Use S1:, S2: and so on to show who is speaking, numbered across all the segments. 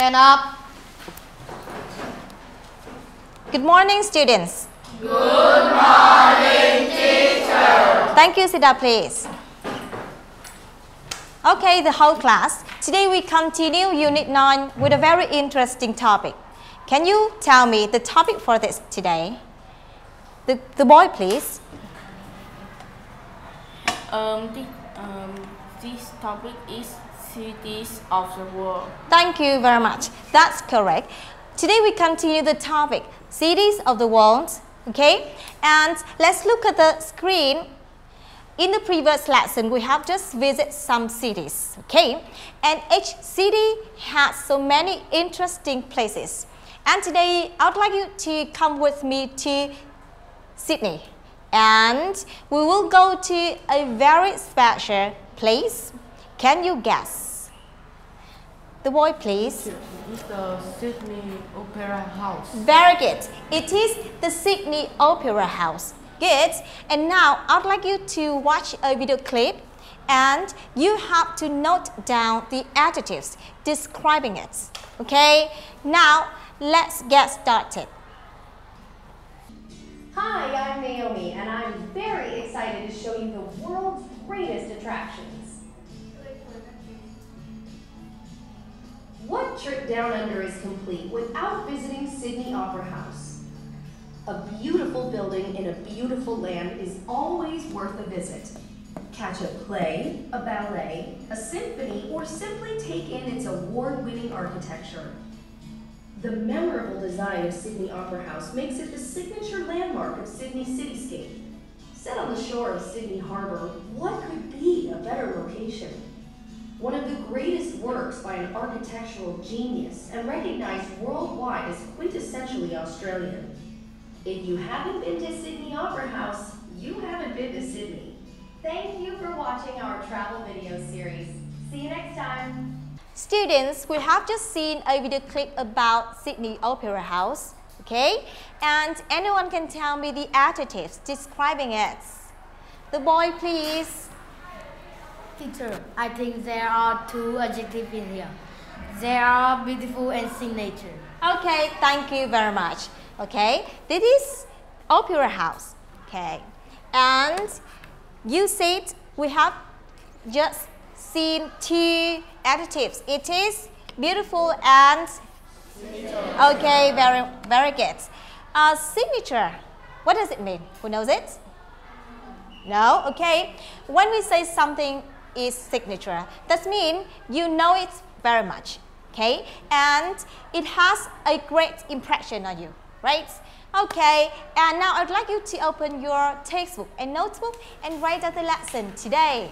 S1: stand up. Good morning, students.
S2: Good morning, teacher.
S1: Thank you. Sit down, please. Okay, the whole class. Today we continue Unit 9 with a very interesting topic. Can you tell me the topic for this today? The boy, please.
S2: This topic is cities of the world.
S1: Thank you very much. That's correct. Today we continue the topic, cities of the world. Okay, and let's look at the screen. In the previous lesson, we have just visited some cities. Okay, and each city has so many interesting places. And today, I would like you to come with me to Sydney. And we will go to a very special place. Can you guess? The boy, please.
S2: It's the Sydney Opera House.
S1: Very good. It is the Sydney Opera House. Good. And now, I would like you to watch a video clip. And you have to note down the adjectives describing it. Okay? Now, let's get started.
S3: Hi, I'm Naomi, and I'm very excited to show you the world's greatest attractions. What trip down under is complete without visiting Sydney Opera House? A beautiful building in a beautiful land is always worth a visit. Catch a play, a ballet, a symphony, or simply take in its award-winning architecture. The memorable design of Sydney Opera House makes it the signature landmark of Sydney cityscape. Set on the shore of Sydney Harbour, what could be a better location? One of the greatest works by an architectural genius and recognized worldwide as quintessentially Australian. If you haven't been to Sydney Opera House, you haven't been to Sydney. Thank you for watching our travel video series. See you next time.
S1: Students, we have just seen a video clip about Sydney Opera House, okay? And anyone can tell me the adjectives describing it. The boy, please.
S4: Teacher, I think there are two adjectives in here. They are beautiful and signature.
S1: Okay, thank you very much. Okay, this is Opera House, okay? And you said we have just seen two adjectives. It is beautiful and signature. Okay, very good. Signature, what does it mean? Who knows it? No? Okay. When we say something is signature, that means you know it very much. Okay? And it has a great impression on you, right? Okay, and now I'd like you to open your textbook and notebook and write out the lesson today.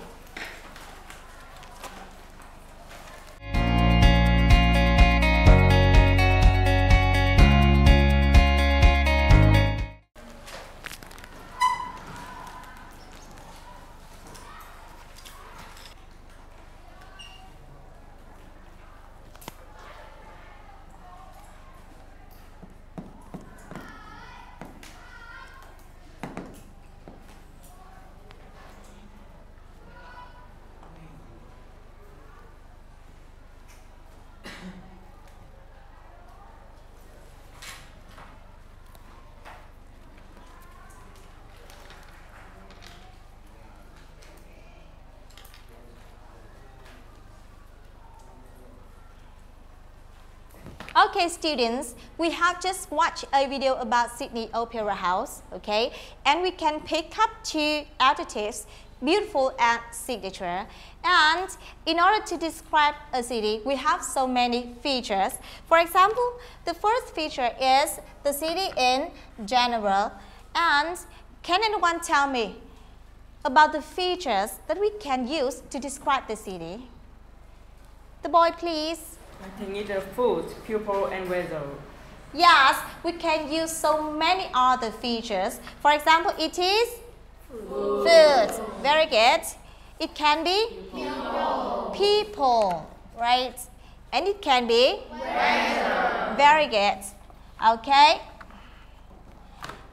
S1: Okay, students, we have just watched a video about Sydney Opera House, okay? And we can pick up two adjectives, beautiful and signature. And in order to describe a city, we have so many features. For example, the first feature is the city in general. And can anyone tell me about the features that we can use to describe the city? The boy, please.
S2: I think it's the food, people, and weather.
S1: Yes, we can use so many other features. For example, it is food. Very good. It can be people, right? And it can be weather. Very good. Okay.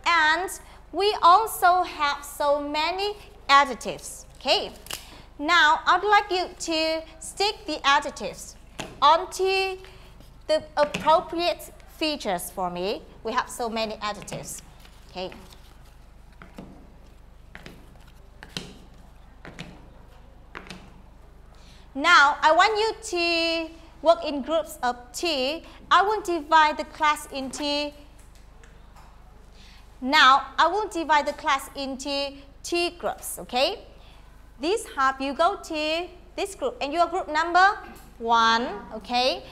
S1: And we also have so many adjectives. Okay. Now, I'd like you to stick the adjectives onto the appropriate features for me. We have so many adjectives. Okay. Now, I want you to work in groups of 2. I will divide the class into 2 groups, okay? This half, you go to this group, and you are group number 1, okay?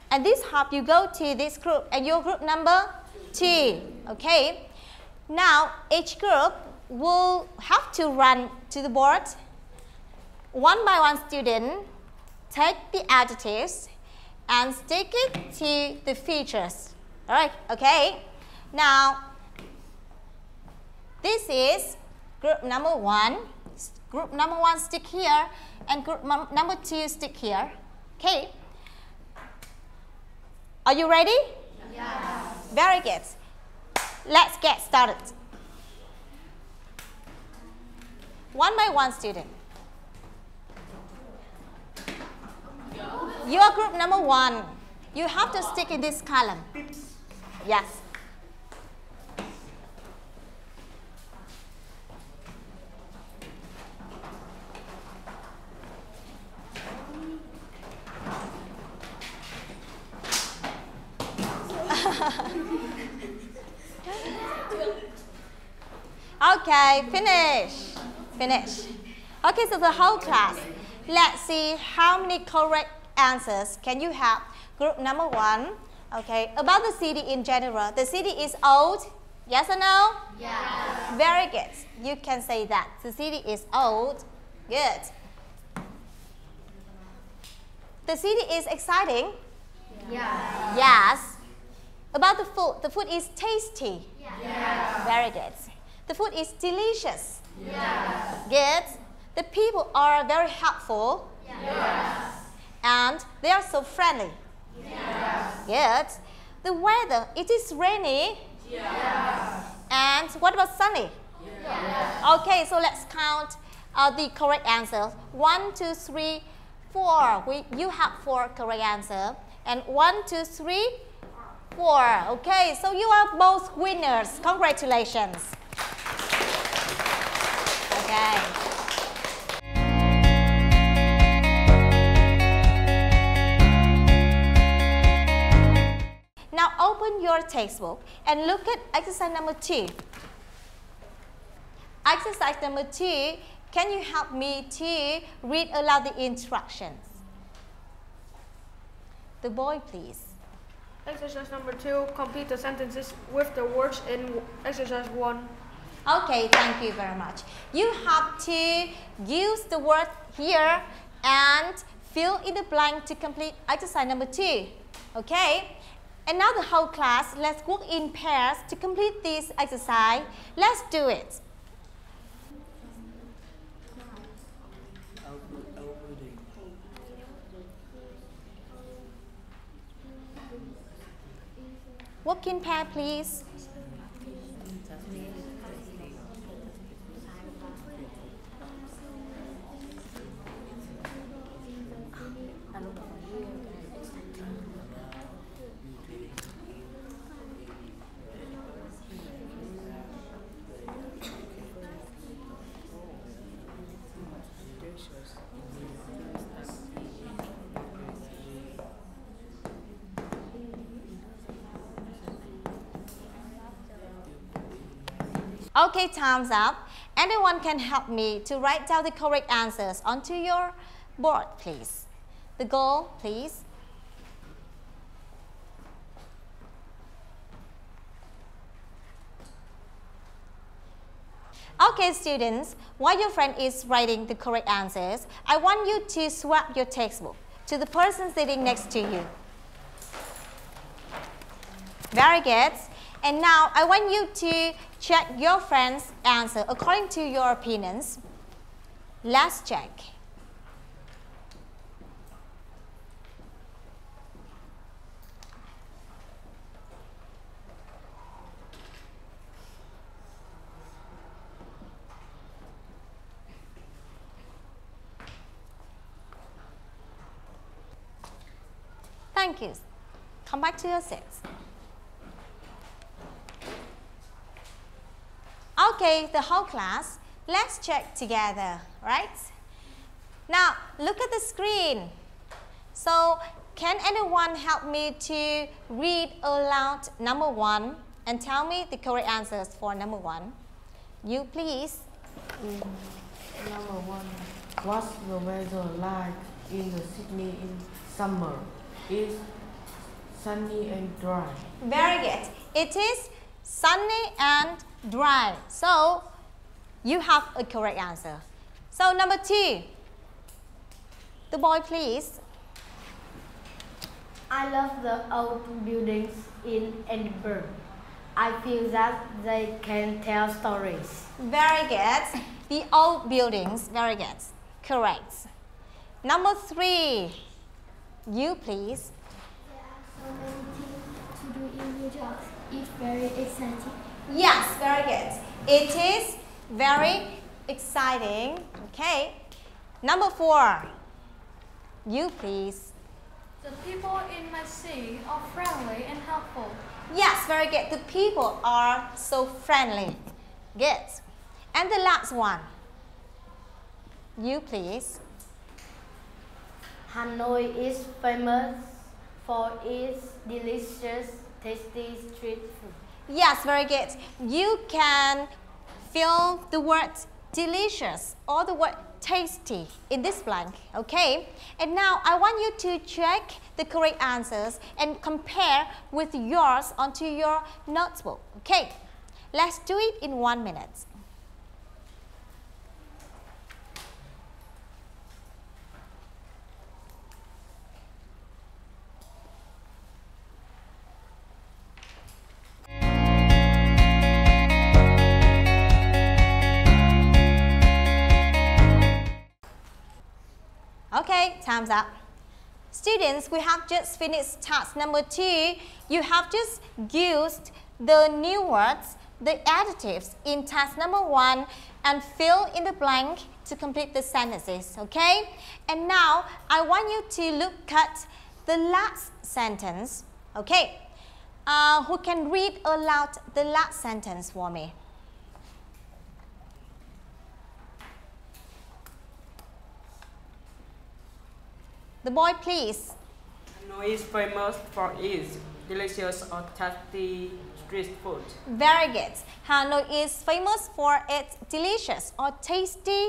S1: And this half, you go to this group, and you're group number 2, okay? Now, each group will have to run to the board. One by one student, take the adjectives and stick it to the features. All right, okay? Now, this is group number 1. Group number 1 stick here, and group number 2 stick here. Okay? Are you ready?
S4: Yes.
S1: Very good. Let's get started. One by one student. You are group number 1. You have to stick in this column. Yes. Okay, finish. Okay, so the whole class. Let's see how many correct answers can you have. Group number 1. Okay, about the city in general. The city is old. Yes or no?
S4: Yes.
S1: Very good. You can say that. The city is old. Good. The city is exciting.
S4: Yes.
S1: Yes. About the food. The food is tasty.
S4: Yes.
S1: Very good. The food is delicious.
S4: Yes.
S1: Good. The people are very helpful.
S4: Yes.
S1: And they are so friendly.
S4: Yes.
S1: Good. The weather, it is rainy.
S4: Yes.
S1: And what about sunny?
S4: Yes.
S1: Okay, so let's count the correct answers. 1, 2, 3, 4. You have 4 correct answers. And 1, 2, 3, 4. Okay, so you are both winners. Congratulations. Okay. Now open your textbook and look at exercise number 2. Exercise number 2, can you help me to read aloud the instructions? The boy, please.
S5: Exercise number 2, complete the sentences with the words in exercise 1.
S1: Okay, thank you very much. You have to use the word here and fill in the blank to complete exercise number 2. Okay? And now the whole class, let's work in pairs to complete this exercise. Let's do it. Work in pair, please. Okay, time's up. Anyone can help me to write down the correct answers onto your board, please. The goal, please. Okay, students, while your friend is writing the correct answers, I want you to swap your textbook to the person sitting next to you. Very good. And now I want you to check your friend's answer according to your opinions. Let's check. Thank you. Come back to your seats. Okay, the whole class, let's check together, right? Now, look at the screen. So, can anyone help me to read aloud number 1 and tell me the correct answers for number 1? You, please.
S2: Number 1. What's the weather like in the Sydney in summer? It's sunny and dry.
S1: Very good. It is sunny and dry. So, you have a correct answer. So, number 2. The boy, please.
S4: I love the old buildings in Edinburgh. I feel that they can tell stories.
S1: Very good. The old buildings. Very good. Correct. Number 3. You, please.
S6: There are so many things to do in New York. It's very exciting.
S1: Yes, very good. It is very exciting. Okay. Number 4. You, please.
S7: The people in my city are friendly and helpful.
S1: Yes, very good. The people are so friendly. Good. And the last one. You, please.
S4: Hanoi is famous for its delicious, tasty street food.
S1: Yes, very good. You can fill the word delicious or the word tasty in this blank, okay? And now I want you to check the correct answers and compare with yours onto your notebook, okay? Let's do it in 1 minute. Okay, time's up. Students, we have just finished task number 2. You have just used the new words, the adjectives in task number 1 and fill in the blank to complete the sentences, okay? And now, I want you to look at the last sentence, okay? Who can read aloud the last sentence for me? The boy, please.
S2: Hanoi is famous for its delicious or tasty street food.
S1: Very good. Hanoi is famous for its delicious or tasty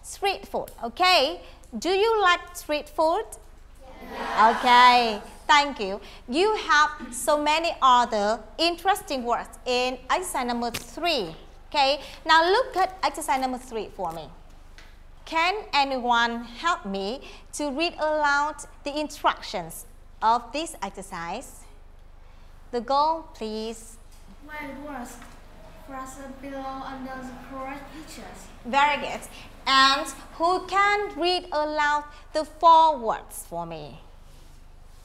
S1: street food. Okay. Do you like street food? Yeah. Okay. Thank you. You have so many other interesting words in exercise number 3. Okay. Now look at exercise number 3 for me. Can anyone help me to read aloud the instructions of this exercise? The goal, please.
S6: Write words present below under the correct pictures.
S1: Very good. And who can read aloud the 4 words for me?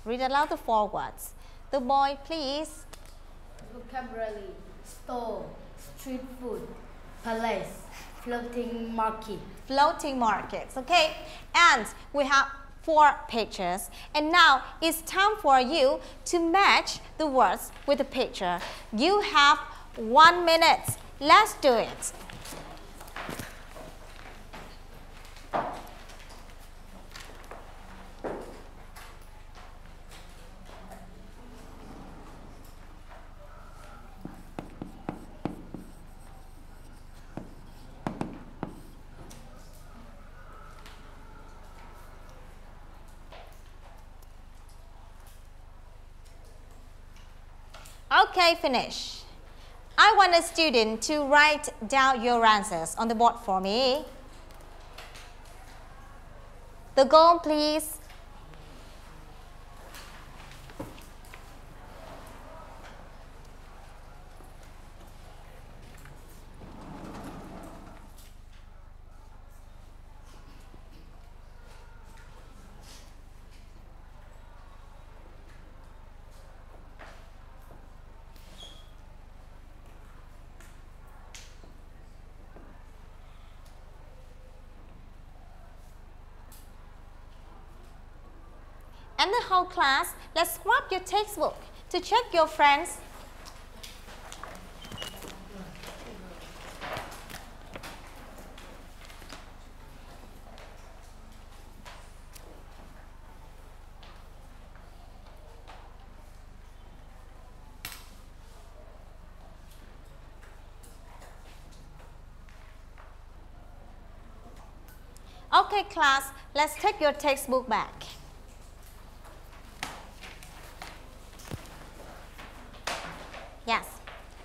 S1: Read aloud the 4 words. The boy, please.
S4: Vocabulary, store, street food, palace, floating market.
S1: Floating markets, okay? And we have 4 pictures. And now it's time for you to match the words with the picture. You have 1 minute. Let's do it. Okay, finish. I want a student to write down your answers on the board for me. The goal, please. And the whole class, let's swap your textbook to check your friends. Okay, class, let's take your textbook back. Yes,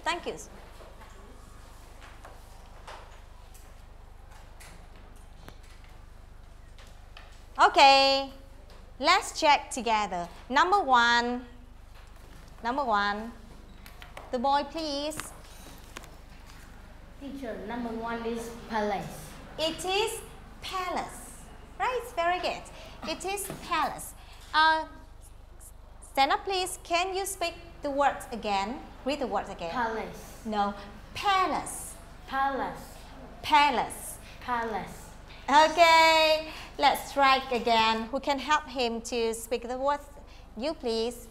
S1: thank you. Okay, let's check together. Number one, the boy please.
S4: Teacher, number 1 is palace.
S1: It is palace, right? Very good. It is palace. Stand up, please. Can you speak the words again? Read the words again.
S4: Palace.
S1: No, palace.
S4: Palace.
S1: Palace.
S4: Palace.
S1: Okay, let's try again. Who can help him to speak the words? You, please.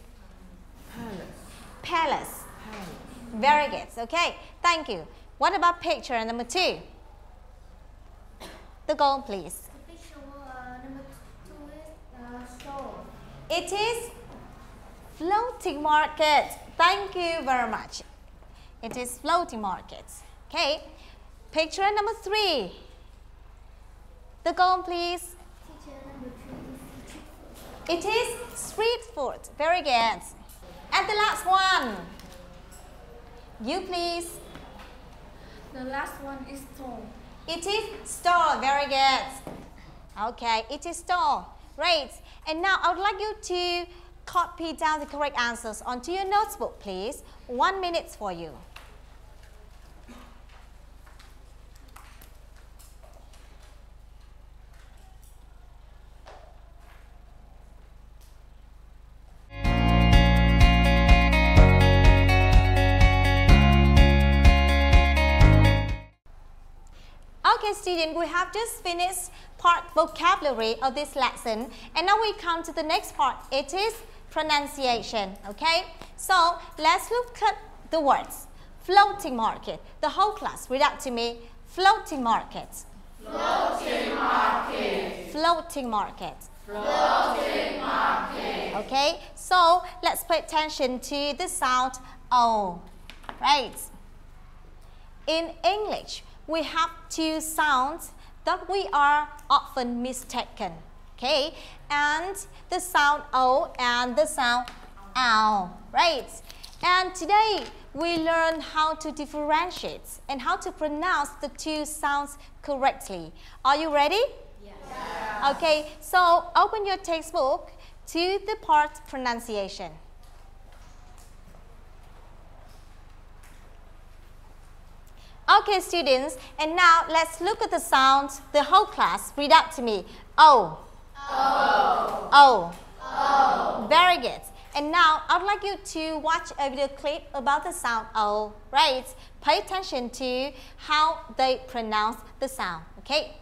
S2: Palace.
S1: Palace.
S2: Palace.
S1: Very good. Okay, thank you. What about picture number 2? The goal, please.
S6: Picture number 2 is store.
S1: It is floating market. Thank you very much. It is floating market. Okay. Picture number 3. The goal, please.
S6: Teacher, number 3 is street food.
S1: It is street food. Very good. And the last one. You, please.
S7: The last one is store.
S1: It is store. Very good. Okay, it is store. Great. And now I would like you to copy down the correct answers onto your notebook, please. 1 minute for you. Okay, students, we have just finished part vocabulary of this lesson, and now we come to the next part. It is pronunciation. Okay, so let's look at the words. Floating market. The whole class, read out to me. Floating market.
S8: Floating market.
S1: Floating market.
S8: Floating market.
S1: Okay, so let's pay attention to the sound O. Right. In English, we have 2 sounds that we are often mistaken. Okay, and the sound O and the sound OW. Right. And today we learn how to differentiate and how to pronounce the 2 sounds correctly. Are you ready?
S8: Yes.
S1: Okay, so open your textbook to the part pronunciation. Okay, students, and now let's look at the sounds. The whole class, read out to me. O.
S8: O.
S1: O.
S8: O.
S1: Very good. And now I'd like you to watch a video clip about the sound O. Right? Pay attention to how they pronounce the sound. Okay?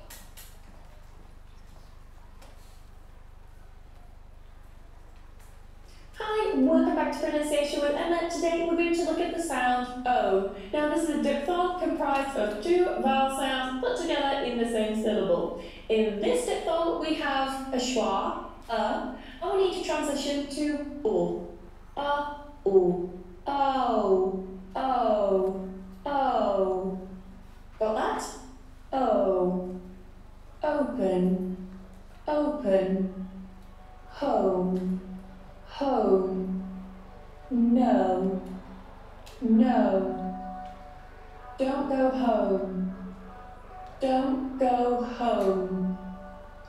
S9: Hi, welcome back to Pronunciation with Emma. Today we're going to look at the sound O. Now this is a diphthong comprised of 2 vowel sounds put together in the same syllable. In this diphthong we have a schwa, and we need to transition to O. O. O. O. O. Got that? O. Open. Open. Home. Home. No. No. Don't go home. Don't go home.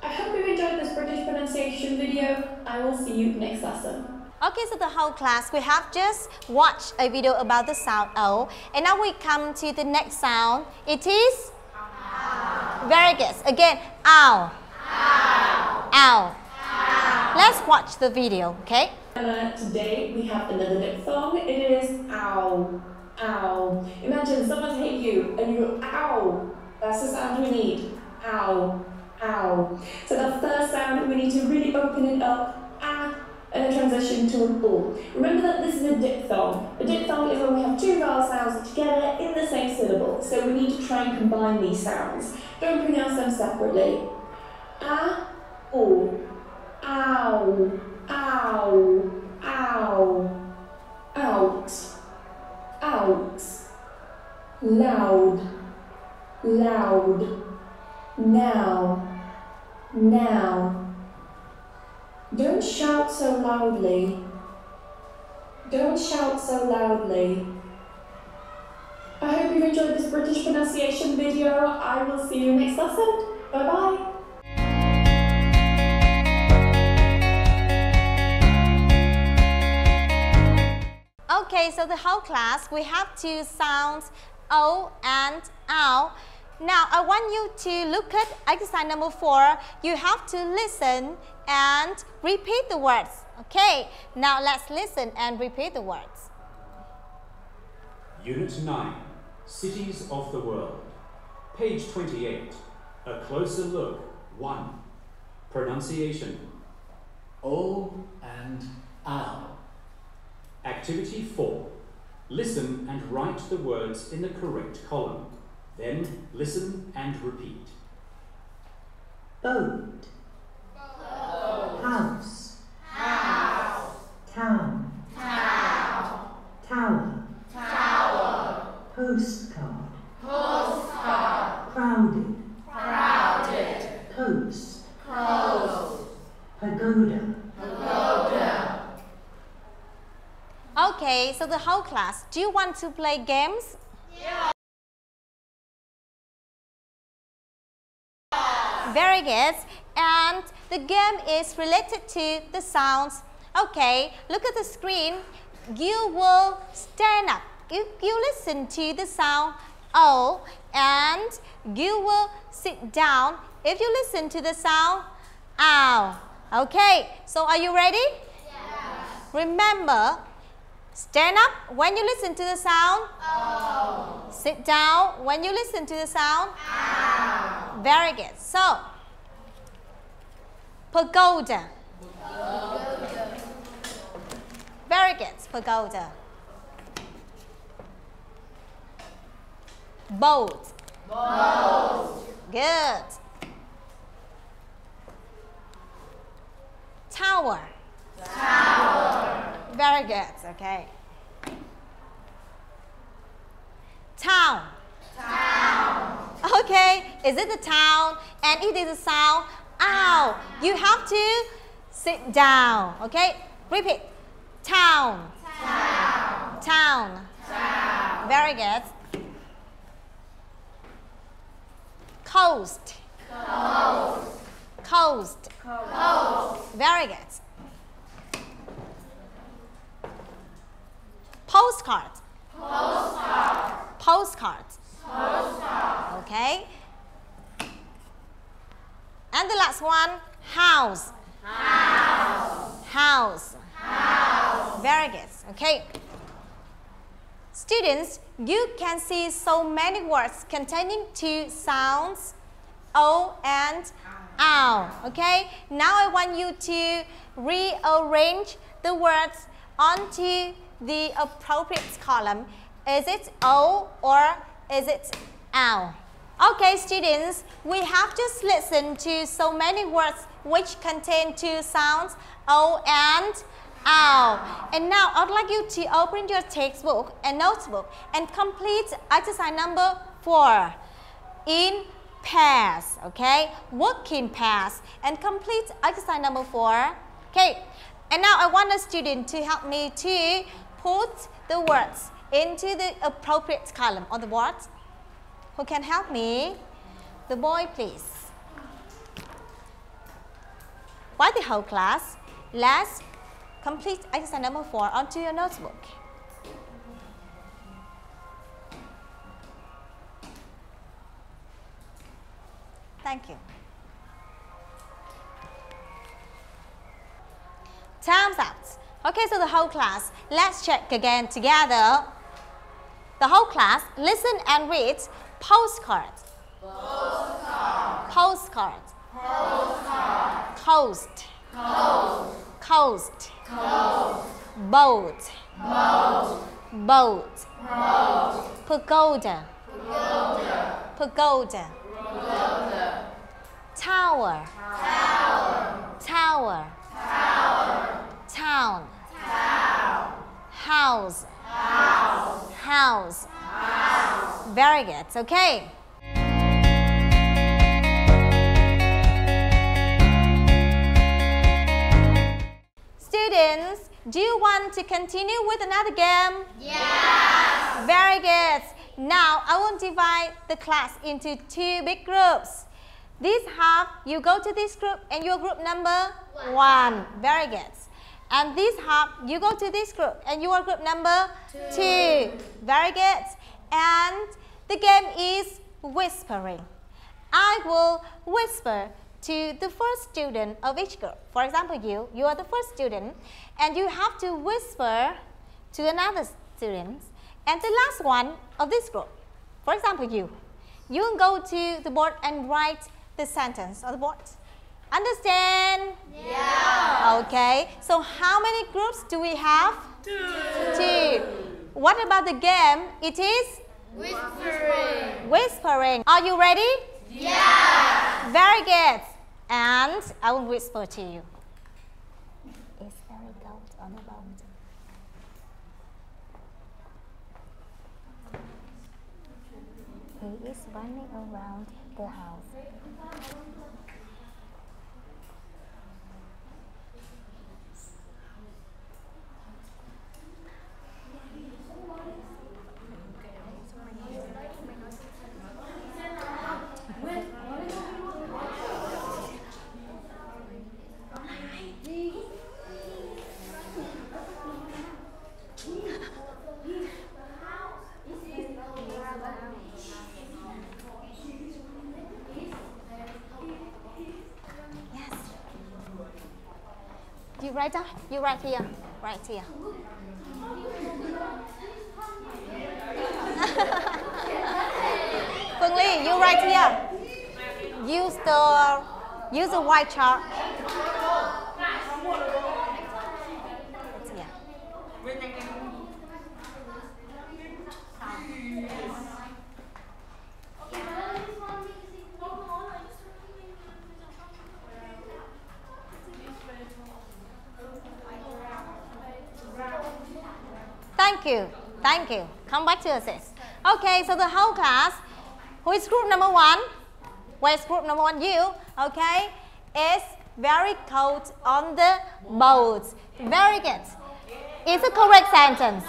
S9: I hope you enjoyed this British pronunciation video. I will see you next lesson.
S1: Okay, so the whole class, we have just watched a video about the sound O. And now we come to the next sound. It is? Ow. Very good. Again, ow. Ow. Ow. Ow. Let's watch the video, okay?
S9: Today we have another diphthong. It is ow. Ow. Imagine someone's hit you and you go ow. That's the sound we need. Ow. Ow. So the first sound we need to really open it up. Ah. transition to an O. Remember that this is a diphthong. A diphthong is when we have two vowel sounds together in the same syllable, so we need to try and combine these sounds. Don't pronounce them separately. A, O, ow, ow, ow, out, out, loud, loud, now, now. Don't shout so loudly. Don't shout so loudly. I hope you've enjoyed this British pronunciation video. I will see you next lesson. Bye-bye.
S1: Okay, so the whole class, we have two sounds, O and ow. Now, I want you to look at exercise number 4. You have to listen and repeat the words. Okay, now let's listen and repeat the words.
S10: Unit 9, Cities of the World. Page 28, a closer look, 1. Pronunciation.
S11: O and ow.
S10: Activity 4. Listen and write the words in the correct column. Then listen and repeat.
S12: Boat.
S8: Boat.
S12: House.
S8: House.
S12: Town.
S8: Town.
S12: Tower.
S8: Tower.
S12: Postcard.
S8: Postcard.
S12: Crowded.
S8: Crowded.
S12: Post.
S8: Post.
S12: Pagoda.
S8: Pagoda.
S1: Okay, so the whole class, do you want to play games?
S8: Yeah.
S1: Very good. And the game is related to the sounds. Okay, look at the screen. You will stand up. You listen to the sound O, and you will sit down if you listen to the sound ow. Okay, so are you ready?
S8: Yes.
S1: Remember, stand up when you listen to the sound
S8: O.
S1: Sit down when you listen to the sound
S8: ow.
S1: Very good. So, pagoda.
S8: Pagoda.
S1: Very good, pagoda. Boat.
S8: Boat.
S1: Good. Tower.
S8: Tower.
S1: Very good, okay. Town.
S8: Town.
S1: Okay, is it the town? And it is a sound ow. You have to sit down, okay? Repeat. Town.
S8: Town.
S1: Town.
S8: Town.
S1: Very good. Coast.
S8: Coast.
S1: Coast.
S8: Coast.
S1: Very good. Postcard.
S8: Postcard.
S1: Postcard.
S8: Postcard.
S1: Okay. And the last one, house.
S8: House.
S1: House.
S8: House.
S1: Very good. Okay. Students, you can see so many words containing two sounds, O and ow. Okay. Now I want you to rearrange the words onto the appropriate column. Is it O or is it ow? Okay, students, we have just listened to so many words which contain two sounds, O and ow. And now I'd like you to open your textbook and notebook and complete exercise number 4 in pairs. Okay, work in pairs and complete exercise number 4. Okay, and now I want a student to help me to put the words into the appropriate column on the board. Who can help me? The boy, please. While the whole class, let's complete exercise number 4 onto your notebook. Thank you. Time's up. Okay, so the whole class, let's check again together. The whole class, listen and read postcard.
S8: Postcard.
S1: Postcard.
S8: Postcard.
S1: Coast.
S8: Coast.
S1: Coast.
S8: Coast.
S1: Boat.
S8: Boat.
S1: Boat.
S8: Boat.
S1: Pagoda.
S8: Pagoda.
S1: Pagoda.
S8: Pagoda.
S1: Tower.
S8: Tower.
S1: Tower.
S8: Tower.
S1: Town.
S8: Town.
S1: House.
S8: House.
S1: House.
S8: House.
S1: Very good. Okay. Students, do you want to continue with another game?
S8: Yes.
S1: Very good. Now, I will divide the class into 2 big groups. This half, you go to this group and your group number 1. Very good. And this half, you go to this group and your group number 2. Very good. And the game is whispering. I will whisper to the first student of each group. For example, you are the first student and you have to whisper to another student and the last one of this group. For example, you will go to the board and write the sentence on the board. Understand?
S8: Yeah.
S1: Okay, so how many groups do we have?
S8: 2.
S1: What about the game? It is?
S8: Whispering.
S1: Whispering. Are you ready?
S8: Yeah.
S1: Very good. And I will whisper to you. It's very cold on the boat. He is running around the house. You write down. You write here. Right here. Phương Ly, you write here. Use the white chalk. It's here. Thank you. Thank you. Come back to assist. Okay, so the whole class, who is group number 1? Where's group number 1? You. Okay. It's very cold on the boat. Very good. It's a correct sentence.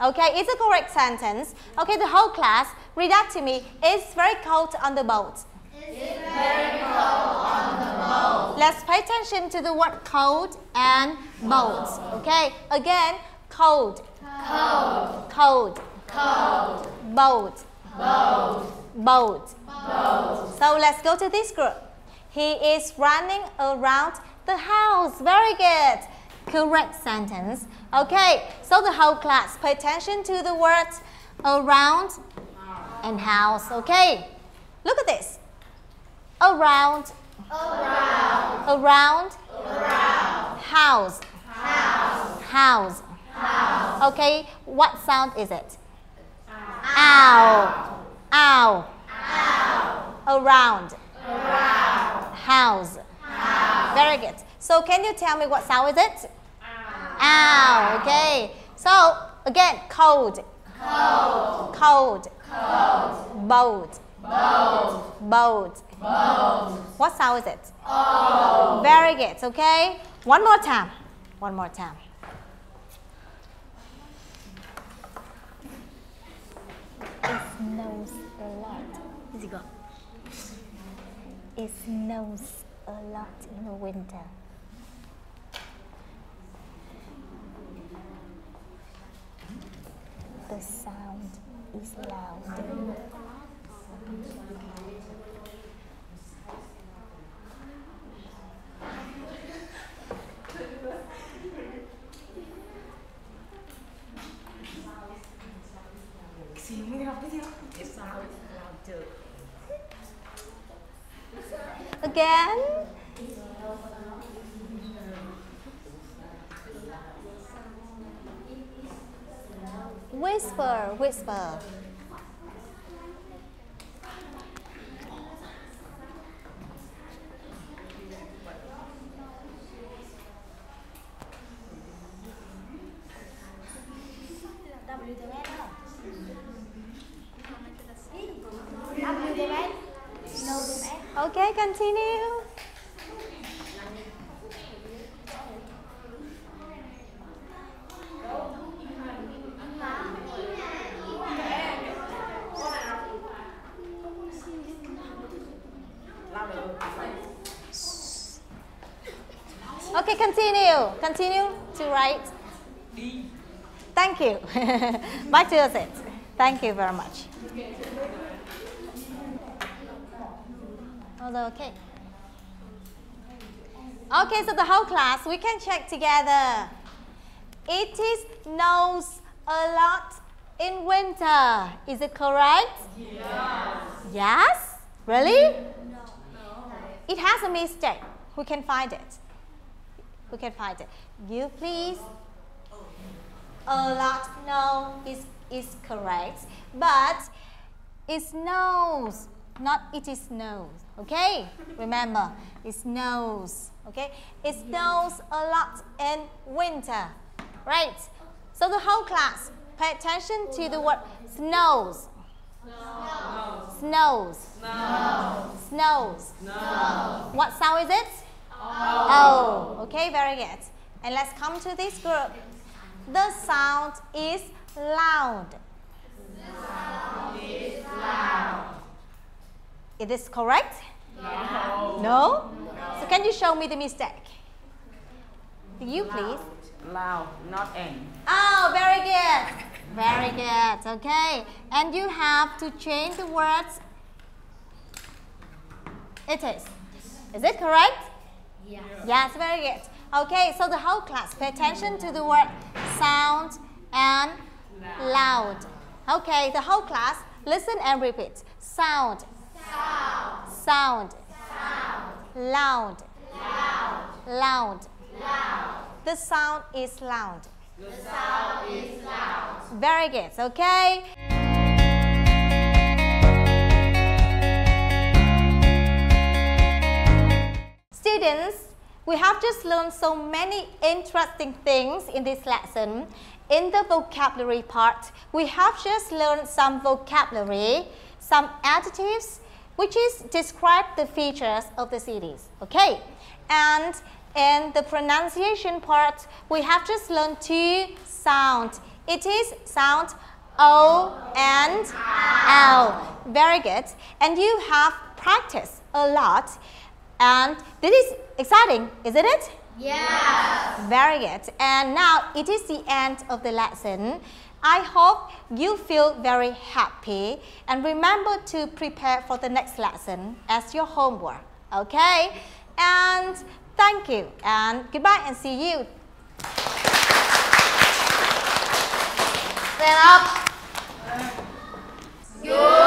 S1: Okay, it's a correct sentence. Okay, the whole class, read that to me. It's very cold on the boat.
S8: It's very cold on the boat.
S1: Let's pay attention to the word cold and boat. Okay, again, cold.
S8: Cold.
S1: Cold.
S8: Cold.
S1: Boat.
S8: Boat.
S1: Boat.
S8: Boat.
S1: So let's go to this group. He is running around the house. Very good. Correct sentence. Okay, so the whole class, pay attention to the words around and house. Okay, look at this. Around.
S8: Around.
S1: Around.
S8: Around.
S1: House.
S8: House.
S1: House.
S8: House.
S1: Okay, what sound is it? Ow. Ow.
S8: Ow.
S1: Around.
S8: Around.
S1: House.
S8: House.
S1: Very good. So can you tell me what sound is it? Ow. Okay. So again, cold.
S8: Cold.
S1: Cold.
S8: Cold.
S1: Boat.
S8: Boat.
S1: Boat.
S8: Boat.
S1: What sound is it?
S8: Oh.
S1: Very good. Okay. One more time. One more time. It snows a lot. It snows a lot in the winter. The sound is loud. Again. Whisper, whisper. Okay, continue. Okay, continue. Continue to write. Thank you. Back to your seat. Thank you very much. Okay. Okay, so the whole class, we can check together. It snows a lot in winter. Is it correct? Yes. Yes? Really? No. It has a mistake. Who can find it? Who can find it? You please. A lot, no, is correct. But it snows, not it snows. Okay? Remember, it snows. Okay? It snows a lot in winter. Right? So the whole class, pay attention to the word snows. Snows. Snows. Snows. Snows. What sound is it? Oh. Okay, very good. And let's come to this group. The sound is loud. The sound is loud. Is this correct? No. No? So can you show me the mistake? You please.
S2: Loud, not N.
S1: Oh, very good. Very good. Okay. And you have to change the words. It is. Is it correct? Yes. Yes, very good. Okay, so the whole class, pay attention to the word sound and loud. Okay, the whole class, listen and repeat. Sound. Sound. Sound. Sound. Loud. Loud. Loud. Loud. The sound is loud. The sound is loud. Very good, okay? Students, we have just learned so many interesting things in this lesson. In the vocabulary part, we have just learned some vocabulary, some adjectives, which is describe the features of the cities. Okay? And in the pronunciation part, we have just learned two sounds. It is sound O and L. Very good. And you have practiced a lot. And this is exciting, isn't it? Yes. Very good. And now it is the end of the lesson. I hope you feel very happy and remember to prepare for the next lesson as your homework. Okay? And thank you and goodbye and see you. Stand up. Good.